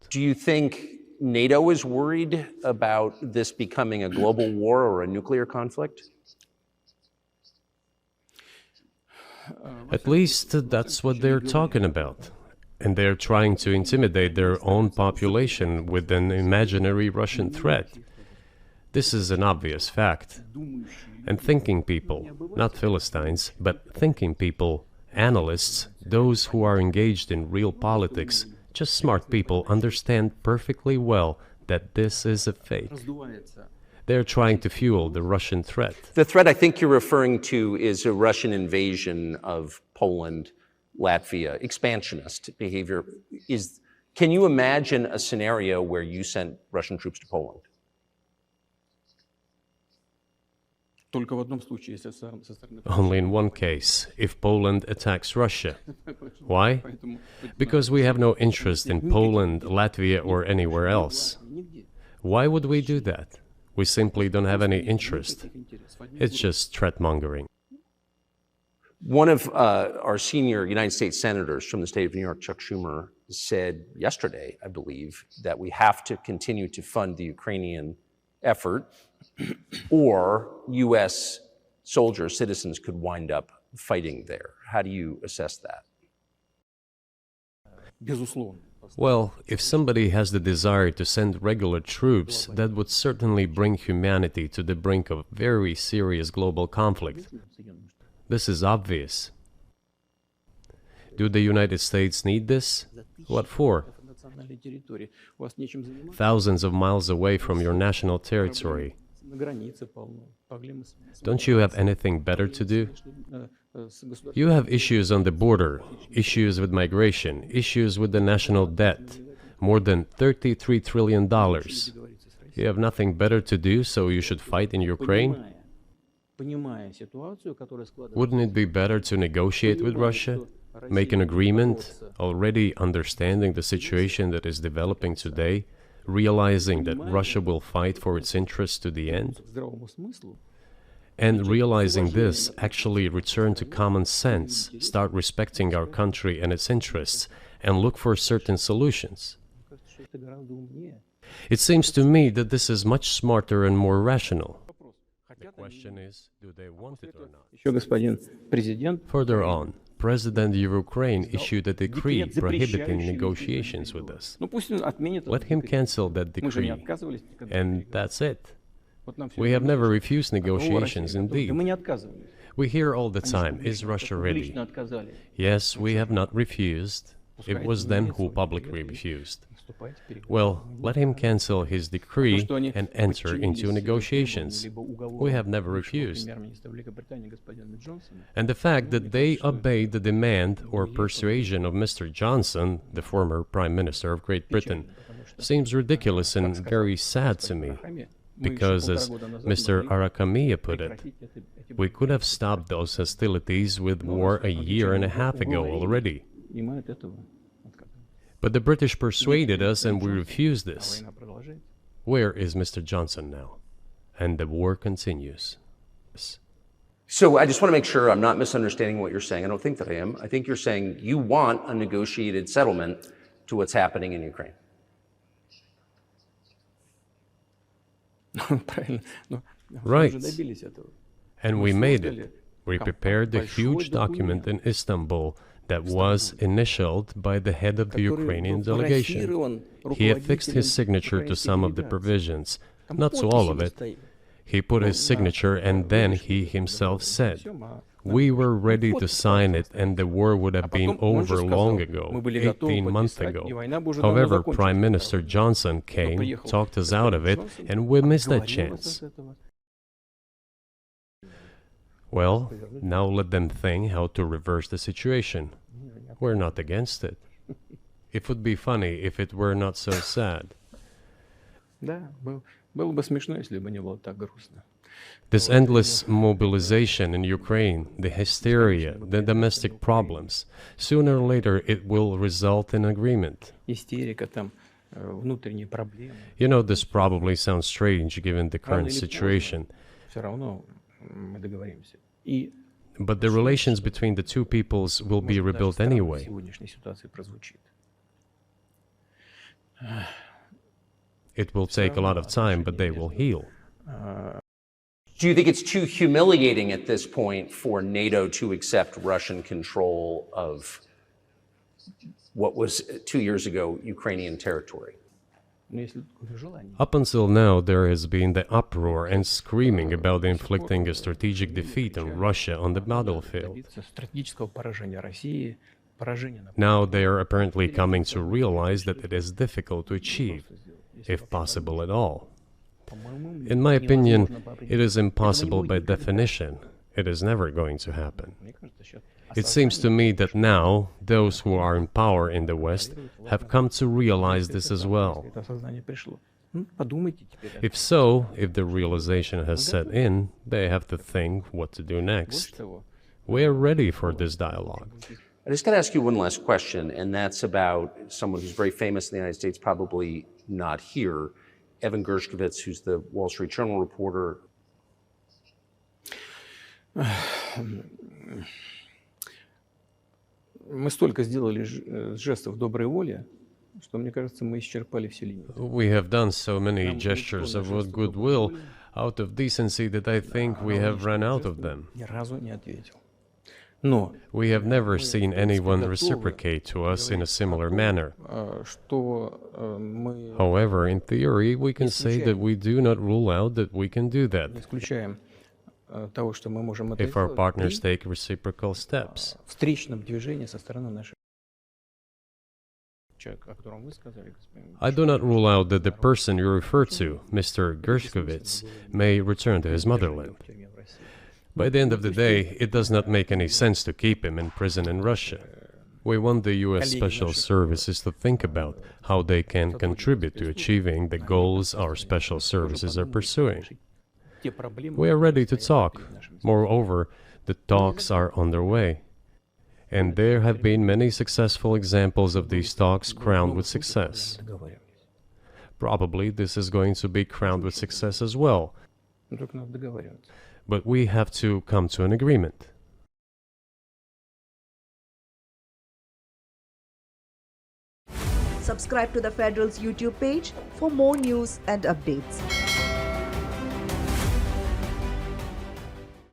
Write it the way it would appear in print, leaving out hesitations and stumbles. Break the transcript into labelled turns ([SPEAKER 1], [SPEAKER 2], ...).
[SPEAKER 1] Do you think NATO is worried about this becoming a global war or a nuclear conflict?
[SPEAKER 2] At least that's what they're talking about. And they're trying to intimidate their own population with an imaginary Russian threat. This is an obvious fact. And thinking people, not Philistines, but thinking people, analysts, those who are engaged in real politics, just smart people, understand perfectly well that this is a fake. They're trying to fuel the Russian threat.
[SPEAKER 1] The threat I think you're referring to is a Russian invasion of Poland, Latvia, expansionist behavior. Can you imagine a scenario where you sent Russian troops to Poland?
[SPEAKER 2] Only in one case, if Poland attacks Russia. Why? Because we have no interest in Poland, Latvia, or anywhere else. Why would we do that? We simply don't have any interest. It's just threat-mongering.
[SPEAKER 1] One of our senior United States senators from the state of New York, Chuck Schumer, said yesterday, I believe, that we have to continue to fund the Ukrainian effort, or U.S. soldiers, citizens could wind up fighting there. How do you assess that?
[SPEAKER 2] Well, if somebody has the desire to send regular troops, that would certainly bring humanity to the brink of very serious global conflict. This is obvious. Do the United States need this? What for? Thousands of miles away from your national territory. Don't you have anything better to do? You have issues on the border, issues with migration, issues with the national debt, more than $33 trillion. You have nothing better to do, so you should fight in Ukraine? Wouldn't it be better to negotiate with Russia? Make an agreement, already understanding the situation that is developing today, realizing that Russia will fight for its interests to the end? And realizing this, actually return to common sense, start respecting our country and its interests, and look for certain solutions. It seems to me that this is much smarter and more rational. The question is, do they want it or not? Further on, President of Ukraine issued a decree prohibiting negotiations with us. Let him cancel that decree, and that's it. We have never refused negotiations, indeed. We hear all the time, is Russia ready? Yes, we have not refused. It was them who publicly refused. Well, let him cancel his decree and enter into negotiations. We have never refused. And the fact that they obeyed the demand or persuasion of Mr. Johnson, the former Prime Minister of Great Britain, seems ridiculous and very sad to me. Because, as Mr. Arakamiya put it, we could have stopped those hostilities with war a year and a half ago already. But the British persuaded us and we refused this. Where is Mr. Johnson now? And the war continues.
[SPEAKER 1] So I just want to make sure I'm not misunderstanding what you're saying. I don't think that I am. I think you're saying you want a negotiated settlement to what's happening in Ukraine.
[SPEAKER 2] Right. And we made it. We prepared a huge document in Istanbul that was initialed by the head of the Ukrainian delegation. He affixed his signature to some of the provisions, not to all of it. He put his signature and then he himself said, we were ready to sign it and the war would have been over long ago, 18 months ago. However, Prime Minister Johnson came, talked us out of it, and we missed that chance. Well, now let them think how to reverse the situation. We're not against it. It would be funny if it were not so sad. This endless mobilization in Ukraine, the hysteria, the domestic problems, sooner or later it will result in agreement. You know, this probably sounds strange given the current situation. But the relations between the two peoples will be rebuilt anyway. It will take a lot of time, but they will heal.
[SPEAKER 1] Do you think it's too humiliating at this point for NATO to accept Russian control of what was 2 years ago Ukrainian territory?
[SPEAKER 2] Up until now, there has been the uproar and screaming about inflicting a strategic defeat on Russia on the battlefield. Now they are apparently coming to realize that it is difficult to achieve, if possible at all. In my opinion, it is impossible by definition. It is never going to happen. It seems to me that now, those who are in power in the West have come to realize this as well. If so, if the realization has set in, they have to think what to do next. We are ready for this dialogue.
[SPEAKER 1] I just got to ask you one last question, and that's about someone who's very famous in the United States, probably not here, Evan Gershkovich, who's the Wall Street Journal reporter.
[SPEAKER 3] Мы столько сделали жестов доброй воли, что, мне кажется, мы исчерпали все лимиты.
[SPEAKER 2] We have done so many gestures of goodwill out of decency that I think we have run out of them.
[SPEAKER 3] Ни разу не ответил.
[SPEAKER 2] We have never seen anyone reciprocate to us in a similar manner. However, in theory, we can say that we do not rule out that we can do that if our partners take reciprocal steps. I do not rule out that the person you refer to, Mr. Gershkovich, may return to his motherland. By the end of the day, it does not make any sense to keep him in prison in Russia. We want the U.S. Special Services to think about how they can contribute to achieving the goals our special services are pursuing. We are ready to talk. Moreover, the talks are underway. And there have been many successful examples of these talks crowned with success. Probably this is going to be crowned with success as well. But we have to come to an agreement.
[SPEAKER 4] Subscribe to the Federal's YouTube page for more news and updates.